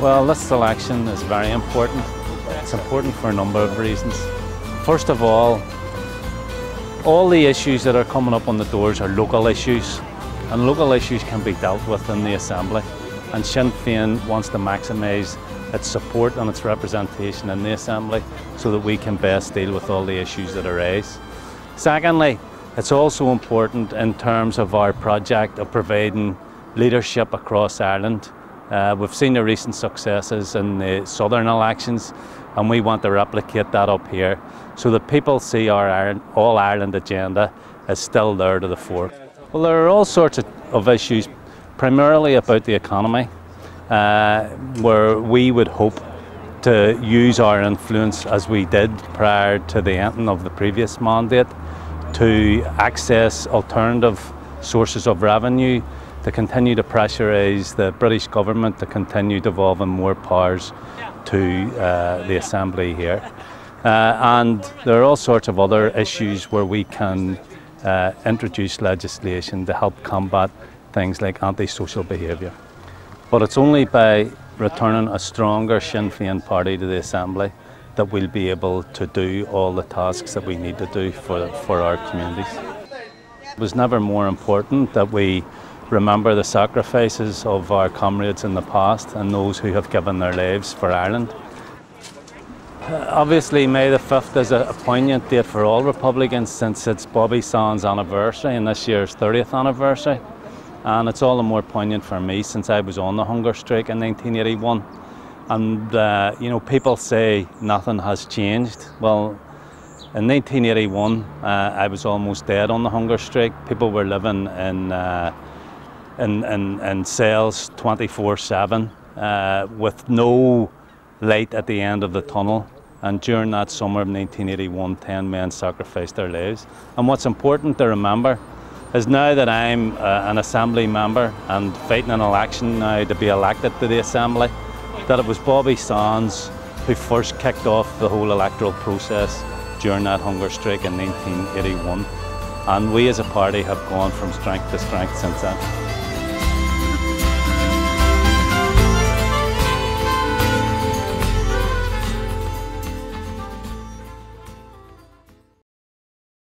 Well, this election is very important. It's important for a number of reasons. First of all the issues that are coming up on the doors are local issues, and local issues can be dealt with in the Assembly. And Sinn Fein wants to maximise its support and its representation in the Assembly so that we can best deal with all the issues that arise. Secondly, it's also important in terms of our project of providing leadership across Ireland. We've seen the recent successes in the southern elections, and we want to replicate that up here so that people see our All-Ireland agenda is still there to the fore. Well, there are all sorts of issues, primarily about the economy, where we would hope to use our influence, as we did prior to the ending of the previous mandate, to access alternative sources of revenue, to continue to pressurise the British government to continue devolving more powers to the Assembly here. And there are all sorts of other issues where we can introduce legislation to help combat things like antisocial behaviour. But it's only by returning a stronger Sinn Féin party to the Assembly that we'll be able to do all the tasks that we need to do for our communities. It was never more important that we remember the sacrifices of our comrades in the past and those who have given their lives for Ireland. Obviously, May the 5th is a poignant date for all Republicans, since it's Bobby Sands' anniversary and this year's 30th anniversary. And it's all the more poignant for me since I was on the hunger strike in 1981. And you know, people say nothing has changed. Well, in 1981, I was almost dead on the hunger strike. People were living in cells 24/7 with no light at the end of the tunnel. And during that summer of 1981, 10 men sacrificed their lives. And what's important to remember is now that I'm an Assembly member and fighting an election now to be elected to the Assembly, that it was Bobby Sands who first kicked off the whole electoral process during that hunger strike in 1981. And we as a party have gone from strength to strength since then.